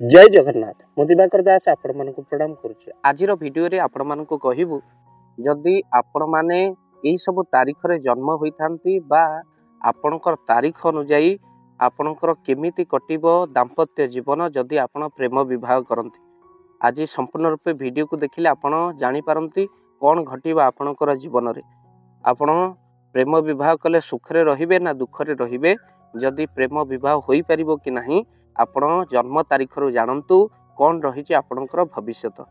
जय जगन्नाथ मु दिवाकर दास आपण मानक प्रणाम करुचे। आज वीडियो रे आपण मानक कहबू जदि आपण माने एई सब तारीख रे जन्म होइथांती बा आपणकर तारीख अनुଯାयी आपणकर केमिति कटिबो दाम्पत्य जीवन जदि आपण प्रेम विवाह करंती आज संपूर्ण रूपे वीडियो को देखिले आपण जानि पारंती कोन घटिबा आपणकर जीवन रे। आपण प्रेम विवाह कले सुखरे रहिबे ना दुखरे रहिबे, जदि प्रेम विवाह होई परिबो कि नाही आपण जन्म तारीख रु जानतु कौन रही आपणकर भविष्यत।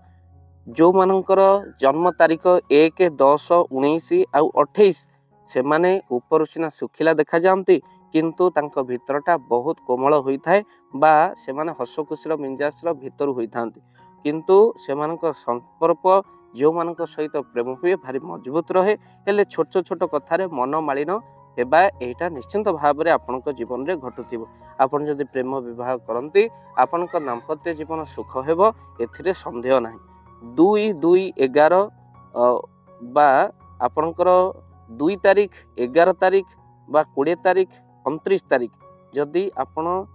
जो मानकर जन्म तारीख 1, 10, 19 आउ 28 से माने ऊपर सिना सुखिला देखा जाती किंतु तांको भितरटा बहुत कोमल होता है बा से माने हस खुशीर मिंजासर भितर होता किंतु से मानक संपर्क जो मानक सहित प्रेम हुए भारी मजबूत रहे। हेले छोट छोट कथार मन मालिन हेबा एटा निश्चिंत भाव में आपण जीवन में घटुथिबो। आपण जदि प्रेम विवाह करती आपण दाम्पत्य जीवन सुख हेबो एथिरे संदेह नाही। 2-2-11 बा आपणकर 2 तारीख 11 तारीख बा 20 तारीख 29 तारीख जदि आपण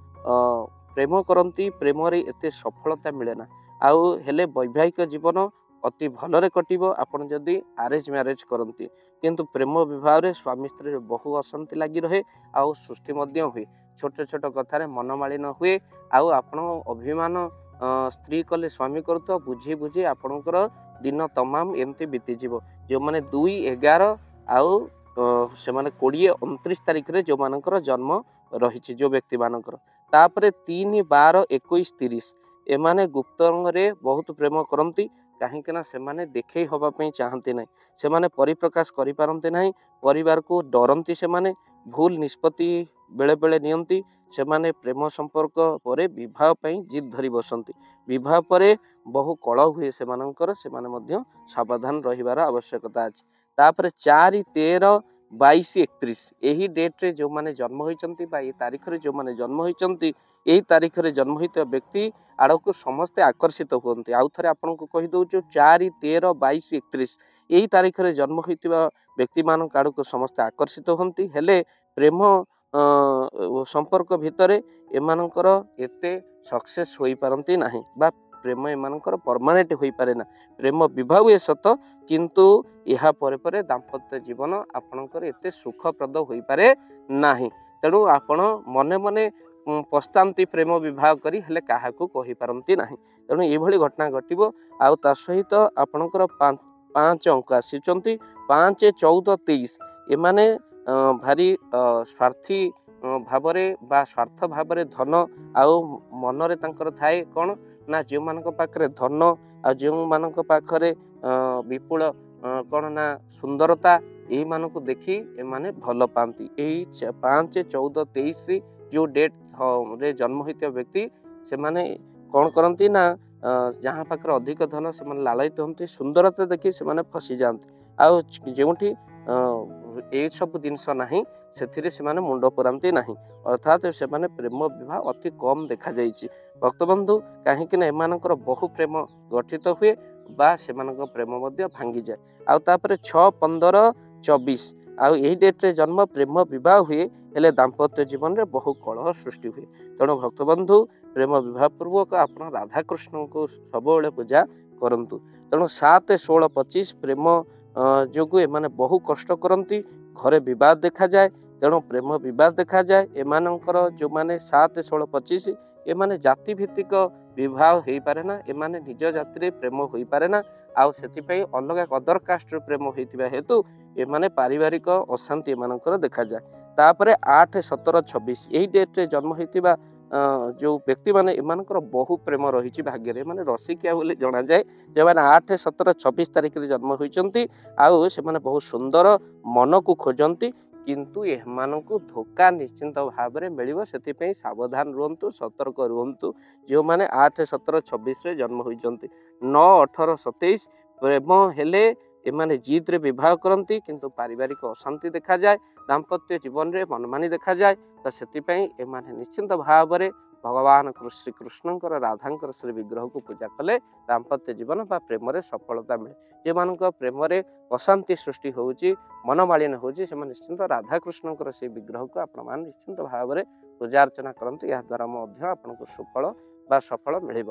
प्रेम करती प्रेम रे एते सफलता मिले ना आउ हेले वैवाहिक जीवन अति भलरे कटिबो। आपण जदि अरेंज मैरेज करती किंतु प्रेम विवाह रे स्वामी स्त्री बहु अशांति लगी रहे आउ सृष्टि मध्य हुए। छोट छोट कथार मनमालिन हुए आउ आपण अभिमान स्त्री कले स्वामी करतो बुझी बुझी आपणकर दिन तमाम एमती बीतीଯିव। जो माने 2-11 आउ से माने 20-29 तारीख रे जो मानकर जन्म रही जो व्यक्ति मानकर तापरे 3-12-21-30 एमाने गुप्तंग रे बहुत प्रेम करती कहीं से माने देखे हवाई चाहती ना से माने परिप्रकाश करि पारंते नहीं। परिवार को डरती से माने भूल निष्पत्ति बेले बेले नियंती से माने प्रेम संपर्क परे विवाह पई जिद धरी बसंती। विवाह परे बहु कलह हुए से मानकर से माने मध्य सावधान रहिबार आवश्यकता अछि। तापरे 4-13-22-31 यही डेट रे जो माने जन्म होइचंती बा ए तारीख रे जो माने जन्म होइचंती एही तारीख रे जन्म होइता व्यक्ति आड़क समस्ते आकर्षित होती। आउ थे आपन को कहि दउछु 4-13-22-31 यही तारीख रे जन्म होइतिबा व्यक्ति मान आड़क समस्ते आकर्षित होती। हेले प्रेम संपर्क भितरे एमानकर एते सक्सेस होई पारंती नाही बा प्रेम एमानकर परमानेंट होई पारे ना। प्रेम विवाह हुए सत किंतु यहा परे परे दाम्पत्य जीवन आपणकर एते सुखप्रद होई पारे नाही। तेणु आपण मने मने पस्तांती प्रेम विवाह करी हेले काहाकू कहि पारंती नाही। तेणु ये भली घटना घटिबो। आउ ता सहित आपणकर 5 अंक आसीचंती 5-14-23 एमाने भारी स्वार्थी भावरे बा स्वार्थ भावरे धन आउ मनरे तांकर थाए कोन ना जो मानक पाखरे धन आ जो मानक पाखरे विपुल कोन ना सुंदरता एही मानक देखि ए माने भल पांती। एही 5-14-23 जो डेट रे जन्म होइते व्यक्ति से माने कोन करंती ना जहाँ पाखरे अधिक धन से माने लालित होंती सुंदरता देखि से माने फसी जांती। आउ जेउठी ए सब जिनस नाही सेथिरे से माने मुंड पुरांती नाही अर्थात से माने प्रेम विवाह अति कम देखा जाइछि। भक्तबंधु कहीं कि एमानकर बहु प्रेम गठित हुए बा से प्रेम मध्य भांगी जाए। आउ तापरे 6-15-24 आउ यही डेट रे जन्म प्रेम विवाह हुए हेले दाम्पत्य जीवन रे बहु कलह सृष्टि हुए। तेणु भक्तबंधु प्रेम विवाह पूर्वक आप राधा कृष्ण को सबुले पूजा करंतु। तेणु 7-16-25 प्रेम जोगु एमाने बहु कष्ट करंती घरे विवाद देखा जाए। तेणु प्रेम विवाद देखा जाए एमानकर जो माने 7-16-25 एमाने जाति भित्तिक विवाह हो पारे ना एमाने निज जाति रे प्रेम हो पारे ना आउ सेति पई अलग अदर कास्ट रे प्रेम होइतिबा हेतु एमाने पारिवारिक अशांति एमानकर देखा जाए। तापरे 8-17-26 यही डेट रे जन्म होइतिबा जो व्यक्ति माने एमानकर बहु प्रेम रही भाग्य रे माने रसिकिया बोली जना जाए जे माने 8-17-26 तारीख रे जन्म होइचंती आउ से माने बहुत सुंदर मन को खोजंती किंतु एमानकु धोखा निश्चिंत भाव में मिलिबो। सेति पई सावधान रुहंतु सतर्क रुहंतु जो माने 8-17-26 रे जन्म होइचंती। 9-18-27 प्रेम हेले एमाने जिद रे विवाह करंती किंतु पारिवारिक अशांति देखा जाए दाम्पत्य जीवन रे मनमानी देखा जाए। तो सेति पई एमाने निश्चिंत भाव में भगवान श्री कृष्णकर राधांकर श्री विग्रह को पूजा कले दाम्पत्य जीवन बा प्रेम रे सफलता मिले। जे मानक प्रेम रे अशांति सृष्टि होउची मनमालिन होउची से निश्चिंत राधा कृष्णकर से विग्रह को आपण मान निश्चिंत भाव में पूजा अर्चना करंतु। या द्वारा मध्य आपनको सुफल ବା ସଫଳ ମିଳିବ।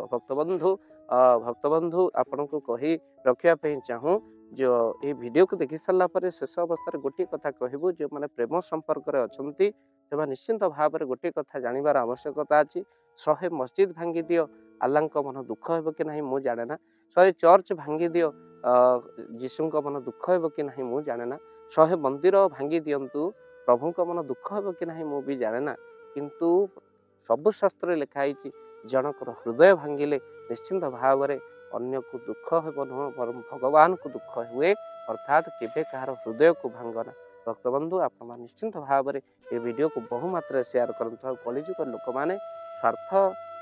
ଭକ୍ତବନ୍ଧୁ ଆପଣଙ୍କୁ କହି ରଖିବା ପାଇଁ ଚାହୁଁ ଯେ ଏହି ଭିଡ଼ିଓକୁ ଦେଖି ସାରିଲା ପରେ ଶେଷ ଅବସ୍ଥାରେ ଗୋଟିଏ କଥା କହିବୁ, ଯେଉଁମାନେ ପ୍ରେମ ସମ୍ପର୍କରେ ଅଛନ୍ତି ସେମାନେ ନିଶ୍ଚିନ୍ତ ଭାବରେ ଗୋଟିଏ କଥା ଜାଣିବାର ଆବଶ୍ୟକତା ଅଛି। 100 ମସଜିଦ୍ ଭାଙ୍ଗି ଦିଅ, ଆଲ୍ଲାହଙ୍କ ମନ ଦୁଃଖ ହେବ କି ନାହିଁ ମୁଁ ଜାଣେ ନା। 100 ଚର୍ଚ୍ଚ ଭାଙ୍ଗି ଦିଅ, ଯୀଶୁଙ୍କ ମନ ଦୁଃଖ ହେବ କି ନାହିଁ ମୁଁ ଜାଣେ ନା। 100 ମନ୍ଦିର ଭାଙ୍ଗି ଦିଅନ୍ତୁ, ପ୍ରଭୁଙ୍କ ମନ ଦୁଃଖ ହେବ କି ନାହିଁ ମୁଁ ବି ଜାଣେ ନା। କିନ୍ତୁ ସବୁ ଶାସ୍ତ୍ରରେ ଲେଖା ହେଇଛି ଜଣଙ୍କର ହୃଦୟ ଭାଙ୍ଗିଲେ ନିଶ୍ଚିନ୍ତ ଭାବରେ ଅନ୍ୟକୁ ଦୁଃଖ ହେବ ନୁହଁ, ବରଂ ଭଗବାନଙ୍କୁ ଦୁଃଖ ହୁଏ। ଅର୍ଥାତ୍ କେବେ କାହାର ହୃଦୟକୁ ଭାଙ୍ଗନା। ଭକ୍ତବନ୍ଧୁ ଆପଣମାନେ ନିଶ୍ଚିନ୍ତ ଭାବରେ ଏ ଭିଡ଼ିଓକୁ ବହୁମାତ୍ରାରେ ସେୟାର କରନ୍ତୁ। ଆଉ କଳିଯୁଗ ଲୋକମାନେ ସ୍ୱାର୍ଥ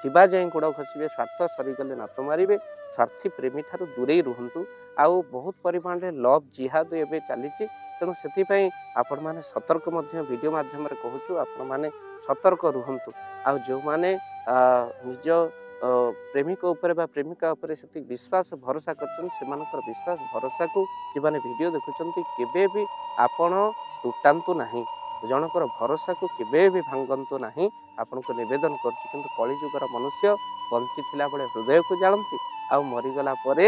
ଥିବା ଯାଏଁ ଗୋଡ଼ ଘଷିବେ, ସ୍ୱାର୍ଥ ସରିଗଲେ ନାତ ମାରିବେ। ସ୍ୱାର୍ଥୀ ପ୍ରେମୀ ଠାରୁ ଦୂରେଇ ରୁହନ୍ତୁ। ଆଉ ବହୁତ ପରିମାଣରେ ଲଭ୍ ଜିହାଦ ଏବେ ଚାଲିଛି, ତେଣୁ ସେଥିପାଇଁ ଆପଣମାନେ ସତର୍କ ମଧ୍ୟ ଭିଡ଼ିଓ ମାଧ୍ୟମରେ କହୁଛୁ, ଆପଣମାନେ ସତର୍କ ରୁହନ୍ତୁ। ଆଉ ଯେଉଁମାନେ ନିଜ ପ୍ରେମିକ ଉପରେ ବା ପ୍ରେମିକା ଉପରେ ସେତିକି ବିଶ୍ୱାସ ଭରସା କରିଛନ୍ତି, ସେମାନଙ୍କର ବିଶ୍ୱାସ ଭରସାକୁ ଯେଉଁମାନେ ଭିଡ଼ିଓ ଦେଖୁଛନ୍ତି କେବେ ବି ଆପଣ ତୁଟାନ୍ତୁ ନାହିଁ। ଜଣଙ୍କର ଭରସାକୁ କେବେ ବି ଭାଙ୍ଗନ୍ତୁ ନାହିଁ, ଆପଣଙ୍କୁ ନିବେଦନ କରୁଛି। କିନ୍ତୁ କଳିଯୁଗର ମନୁଷ୍ୟ ବଞ୍ଚିଥିଲା ବେଳେ ହୃଦୟକୁ ଜାଳନ୍ତି, ଆଉ ମରିଗଲା ପରେ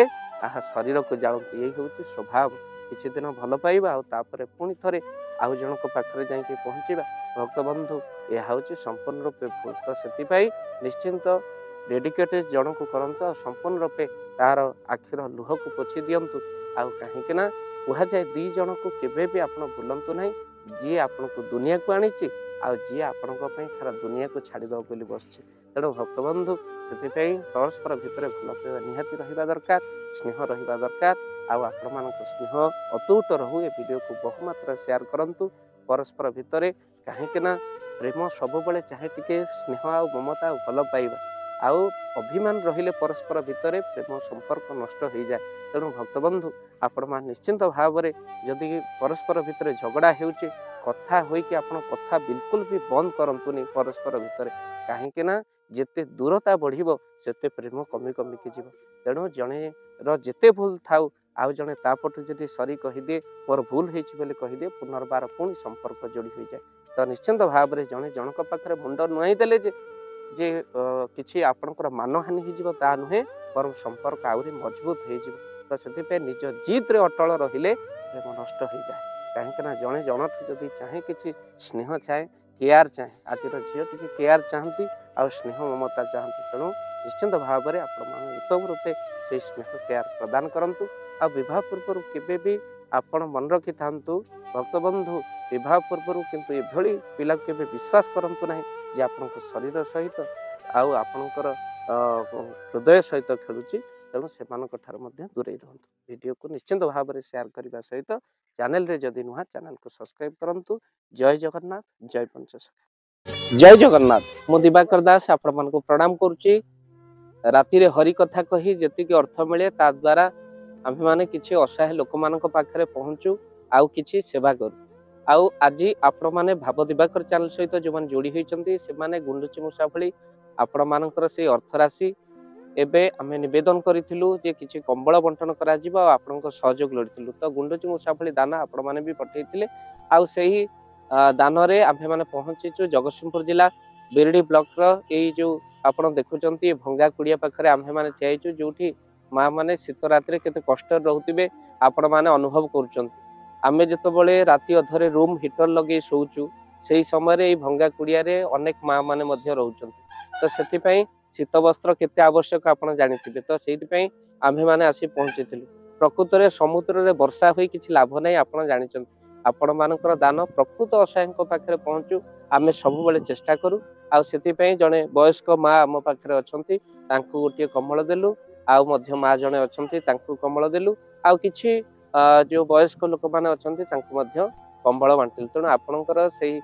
ଶରୀରକୁ ଜାଳନ୍ତି। ଏଇ ହେଉଛି ସ୍ୱଭାବ। କିଛି ଦିନ ଭଲ ପାଇବା ଆଉ ତାପରେ ପୁଣି ଥରେ ଆଉ ଜଣଙ୍କ ପାଖରେ ଯାଇକି ପହଞ୍ଚିବା। ଭକ୍ତବନ୍ଧୁ, ଏହା ହେଉଛି ସମ୍ପୂର୍ଣ୍ଣ ରୂପେ ଭୁଲ। ତ ସେଥିପାଇଁ ନିଶ୍ଚିନ୍ତ ଡେଡିକେଟେଡ୍ ଜଣକୁ କରନ୍ତୁ, ଆଉ ସମ୍ପୂର୍ଣ୍ଣ ରୂପେ ତାର ଆଖିର ଲୁହକୁ ପୋଛି ଦିଅନ୍ତୁ। ଆଉ କାହିଁକି ନା କୁହାଯାଏ 2 ଜଣକୁ କେବେ ବି ଆପଣ ଭୁଲନ୍ତୁ ନାହିଁ, ଯିଏ ଆପଣଙ୍କୁ ଦୁନିଆକୁ ଆଣିଛି ଆଉ ଯିଏ ଆପଣଙ୍କ ପାଇଁ ସାରା ଦୁନିଆକୁ ଛାଡ଼ିଦେବ ବୋଲି ବସିଛି। ତେଣୁ ଭକ୍ତବନ୍ଧୁ, ସେଥିପାଇଁ ପରସ୍ପର ଭିତରେ ଭଲ ପାଇବା ନିହାତି ରହିବା ଦରକାର, ସ୍ନେହ ରହିବା ଦରକାର। ଆଉ ଆପଣମାନଙ୍କ ସ୍ନେହ ଅତୁଟ ରହୁ। ଏ ଭିଡ଼ିଓକୁ ବହୁମାତ୍ରାରେ ସେୟାର କରନ୍ତୁ ପରସ୍ପର ଭିତରେ। କାହିଁକି ନା ପ୍ରେମ ସବୁବେଳେ ଚାହେଁ ଟିକେ ସ୍ନେହ ଆଉ ମମତା ଆଉ ଭଲ ପାଇବା। ଆଉ ଅଭିମାନ ରହିଲେ ପରସ୍ପର ଭିତରେ ପ୍ରେମ ସମ୍ପର୍କ ନଷ୍ଟ ହୋଇଯାଏ। ତେଣୁ ଭକ୍ତବନ୍ଧୁ, ଆପଣମାନେ ନିଶ୍ଚିନ୍ତ ଭାବରେ ଯଦି ପରସ୍ପର ଭିତରେ ଝଗଡ଼ା ହେଉଛି, କଥା ହୋଇକି ଆପଣ କଥା ବିଲକୁଲ ବି ବନ୍ଦ କରନ୍ତୁନି ପରସ୍ପର ଭିତରେ। କାହିଁକି ନା ଯେତେ ଦୂରତା ବଢ଼ିବ ସେତେ ପ୍ରେମ କମି କମିକି ଯିବ। ତେଣୁ ଜଣେର ଯେତେ ଭୁଲ ଥାଉ, ଆଉ ଜଣେ ତା ପଟୁ ଯଦି ସରି କହିଦିଏ, ମୋର ଭୁଲ ହେଇଛି ବୋଲି କହିଦିଏ, ପୁନର୍ବାର ପୁଣି ସମ୍ପର୍କ ଯୋଡ଼ି ହୋଇଯାଏ। ତ ନିଶ୍ଚିନ୍ତ ଭାବରେ ଜଣେ ଜଣଙ୍କ ପାଖରେ ମୁଣ୍ଡ ନୁଆଇଁ ଦେଲେ ଯେ କିଛି ଆପଣଙ୍କର ମାନହାନି ହେଇଯିବ ତା ନୁହେଁ, ବରଂ ସମ୍ପର୍କ ଆହୁରି ମଜବୁତ ହେଇଯିବ। ତ ସେଥିପାଇଁ ନିଜ ଜିଦ୍ରେ ଅଟଳ ରହିଲେ ପ୍ରେମ ନଷ୍ଟ ହେଇଯାଏ। କାହିଁକିନା ଜଣେ ଜଣଠୁ ଯଦି ଚାହେଁ କିଛି ସ୍ନେହ ଚାହେଁ, କେୟାର ଚାହେଁ, ଆଜିର ଝିଅ ଟିକେ କେୟାର ଚାହାନ୍ତି ଆଉ ସ୍ନେହ ମମତା ଚାହାନ୍ତି। ତେଣୁ ନିଶ୍ଚିନ୍ତ ଭାବରେ ଆପଣମାନେ ଉତ୍ତମ ରୂପେ ସେଇ ସ୍ନେହ କେୟାର ପ୍ରଦାନ କରନ୍ତୁ। ଆଉ ବିବାହ ପୂର୍ବରୁ କେବେ ବି ଆପଣ ମନେ ରଖିଥାନ୍ତୁ ଭକ୍ତବନ୍ଧୁ, ବିବାହ ପୂର୍ବରୁ କିନ୍ତୁ ଏଭଳି ପିଲାକୁ କେବେ ବିଶ୍ୱାସ କରନ୍ତୁ ନାହିଁ ଯେ ଆପଣଙ୍କ ଶରୀର ସହିତ ଆଉ ଆପଣଙ୍କର ହୃଦୟ ସହିତ ଖେଳୁଛି। ତେଣୁ ସେମାନଙ୍କ ଠାରୁ ମଧ୍ୟ ଦୂରେଇ ରୁହନ୍ତୁ। ଭିଡ଼ିଓକୁ ନିଶ୍ଚିନ୍ତ ଭାବରେ ସେୟାର କରିବା ସହିତ ଚ୍ୟାନେଲରେ ଯଦି ନୁହଁ, ଚ୍ୟାନେଲକୁ ସବସ୍କ୍ରାଇବ କରନ୍ତୁ। ଜୟ ଜଗନ୍ନାଥ, ଜୟ ପଞ୍ଚସଖା। ଜୟ ଜଗନ୍ନାଥ। ମୁଁ ଦିବାକର ଦାସ ଆପଣମାନଙ୍କୁ ପ୍ରଣାମ କରୁଛି। ରାତିରେ ହରି କଥା କହି ଯେତିକି ଅର୍ଥ ମିଳେ ତା ଦ୍ୱାରା ଆମ୍ଭେମାନେ କିଛି ଅସହାୟ ଲୋକମାନଙ୍କ ପାଖରେ ପହଞ୍ଚୁ, ଆଉ କିଛି ସେବା କରୁ। ଆଉ ଆଜି ଆପଣମାନେ ଭାବ ଦିବାକର ଚ୍ୟାନେଲ ସହିତ ଯେଉଁମାନେ ଯୋଡ଼ି ହୋଇଛନ୍ତି, ସେମାନେ ଗୁଣ୍ଡୁଚି ମୂଷା ଭଳି ଆପଣମାନଙ୍କର ସେଇ ଅର୍ଥରାଶି ଏବେ ଆମେ ନିବେଦନ କରିଥିଲୁ ଯେ କିଛି କମ୍ବଳ ବଣ୍ଟନ କରାଯିବ, ଆଉ ଆପଣଙ୍କ ସହଯୋଗ ଲୋଡ଼ିଥିଲୁ। ତ ଗୁଣ୍ଡୁଚି ମୂଷା ଭଳି ଦାନ ଆପଣମାନେ ବି ପଠାଇଥିଲେ। ଆଉ ସେହି ଦାନରେ ଆମ୍ଭେମାନେ ପହଞ୍ଚିଛୁ ଜଗତସିଂହପୁର ଜିଲ୍ଲା ବିରିଡ଼ି ବ୍ଲକର ଏଇ ଯେଉଁ ଆପଣ ଦେଖୁଛନ୍ତି ଭଙ୍ଗା କୁଡ଼ିଆ ପାଖରେ ଆମ୍ଭେମାନେ ଠିଆ ହେଇଛୁ, ଯେଉଁଠି ମାଆ ମାନେ ଶୀତ ରାତିରେ କେତେ କଷ୍ଟରେ ରହୁଥିବେ ଆପଣମାନେ ଅନୁଭବ କରୁଛନ୍ତି। ଆମେ ଯେତେବେଳେ ରାତି ଅଧରେ ରୁମ୍ ହିଟର ଲଗେଇ ଶୋଉଛୁ, ସେହି ସମୟରେ ଏଇ ଭଙ୍ଗା କୁଡ଼ିଆରେ ଅନେକ ମାଆ ମାନେ ମଧ୍ୟ ରହୁଛନ୍ତି। ତ ସେଥିପାଇଁ ଶୀତ ବସ୍ତ୍ର କେତେ ଆବଶ୍ୟକ ଆପଣ ଜାଣିଥିବେ। ତ ସେଇଥିପାଇଁ ଆମ୍ଭେମାନେ ଆସି ପହଞ୍ଚିଥିଲୁ। ପ୍ରକୃତରେ ସମୁଦ୍ରରେ ବର୍ଷା ହୋଇ କିଛି ଲାଭ ନାହିଁ, ଆପଣ ଜାଣିଛନ୍ତି। ଆପଣମାନଙ୍କର ଦାନ ପ୍ରକୃତ ଅସହାୟଙ୍କ ପାଖରେ ପହଞ୍ଚୁ, ଆମେ ସବୁବେଳେ ଚେଷ୍ଟା କରୁ। ଆଉ ସେଥିପାଇଁ ଜଣେ ବୟସ୍କ ମା ଆମ ପାଖରେ ଅଛନ୍ତି, ତାଙ୍କୁ ଗୋଟିଏ କମଳ ଦେଲୁ। ଆଉ ମଧ୍ୟ ମା ଜଣେ ଅଛନ୍ତି, ତାଙ୍କୁ କମଳ ଦେଲୁ। ଆଉ କିଛି ଯେଉଁ ବୟସ୍କ ଲୋକମାନେ ଅଛନ୍ତି ତାଙ୍କୁ ମଧ୍ୟ କମ୍ବଳ ବାଣ୍ଟିଲୁ। ତେଣୁ ଆପଣଙ୍କର ସେଇ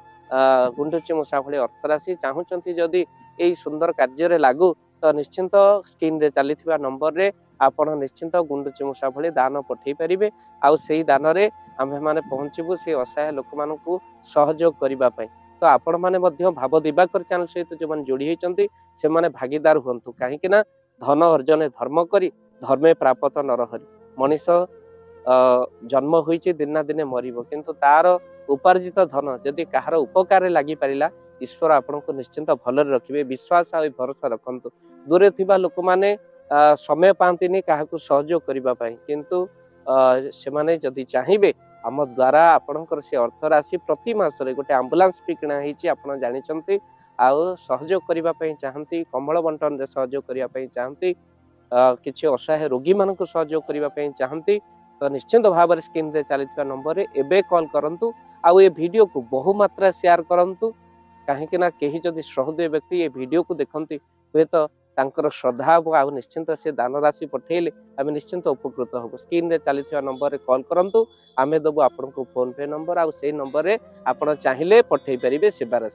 ଗୁଣ୍ଡୁଚି ମୂଷା ଭଳି ଅର୍ଥରାଶି ଚାହୁଁଛନ୍ତି ଯଦି ଏଇ ସୁନ୍ଦର କାର୍ଯ୍ୟରେ ଲାଗୁ, ତ ନିଶ୍ଚିନ୍ତ ସ୍କ୍ରିନରେ ଚାଲିଥିବା ନମ୍ବରରେ ଆପଣ ନିଶ୍ଚିନ୍ତ ଗୁଣ୍ଡୁଚି ମୂଷା ଭଳି ଦାନ ପଠାଇ ପାରିବେ। ଆଉ ସେଇ ଦାନରେ ଆମ୍ଭେମାନେ ପହଞ୍ଚିବୁ ସେଇ ଅସହାୟ ଲୋକମାନଙ୍କୁ ସହଯୋଗ କରିବା ପାଇଁ। ତ ଆପଣମାନେ ମଧ୍ୟ ଭାବ ଦିବାକର ଚ୍ୟାନେଲ ସହିତ ଯେଉଁମାନେ ଯୋଡ଼ି ହୋଇଛନ୍ତି ସେମାନେ ଭାଗିଦାର ହୁଅନ୍ତୁ। କାହିଁକି ନା ଧନ ଅର୍ଜନେ ଧର୍ମ କରି ଧର୍ମେ ପ୍ରାପତ ନରହରି। ମଣିଷ ଜନ୍ମ ହୋଇଛି ଦିନେ ନା ଦିନେ ମରିବ, କିନ୍ତୁ ତାର ଉପାର୍ଜିତ ଧନ ଯଦି କାହାର ଉପକାରରେ ଲାଗିପାରିଲା ईश्वर आपनको निश्चिंत भलरे रखिबे। विश्वास आ भरोसा रखंतु। दूरे थिबा लोक माने समय पांतिनी काहाकू सहयोग करिबा पई, किंतु से माने जदि चाहिबे आम द्वारा आपणकर से अर्थ राशि प्रति मासरे गोटे आम्बुलांस भी किणा ହେଇଛି ଆପଣ ଜାଣିଛନ୍ତି। ଆଉ ସହଯୋଗ କରିବା ପାଇଁ ଚାହାନ୍ତି, କମ୍ବଳ ବଣ୍ଟନରେ ସହଯୋଗ କରିବା ପାଇଁ ଚାହାନ୍ତି, କିଛି ଅସହାୟ ରୋଗୀମାନଙ୍କୁ ସହଯୋଗ କରିବା ପାଇଁ ଚାହାନ୍ତି, ତ ନିଶ୍ଚିନ୍ତ ଭାବରେ ସ୍କ୍ରିନରେ ଚାଲିଥିବା ନମ୍ବରରେ ଏବେ କଲ୍ କରନ୍ତୁ। ଆଉ ଏ ଭିଡ଼ିଓକୁ ବହୁ ମାତ୍ରା ସେୟାର କରନ୍ତୁ, କାହିଁକି ନା କେହି ଯଦି ସହୃଦୟ ବ୍ୟକ୍ତି ଏ ଭିଡ଼ିଓକୁ ଦେଖନ୍ତି ହୁଏତ ତାଙ୍କର ଶ୍ରଦ୍ଧା ହେବ, ଆଉ ନିଶ୍ଚିନ୍ତ ସେ ଦାନ ରାଶି ପଠେଇଲେ ଆମେ ନିଶ୍ଚିନ୍ତ ଉପକୃତ ହେବୁ। ସ୍କ୍ରିନରେ ଚାଲିଥିବା ନମ୍ବରରେ କଲ୍ କରନ୍ତୁ, ଆମେ ଦେବୁ ଆପଣଙ୍କୁ ଫୋନ୍ ପେ ନମ୍ବର, ଆଉ ସେଇ ନମ୍ବରରେ ଆପଣ ଚାହିଁଲେ ପଠେଇ ପାରିବେ ସେବା ରାଶି।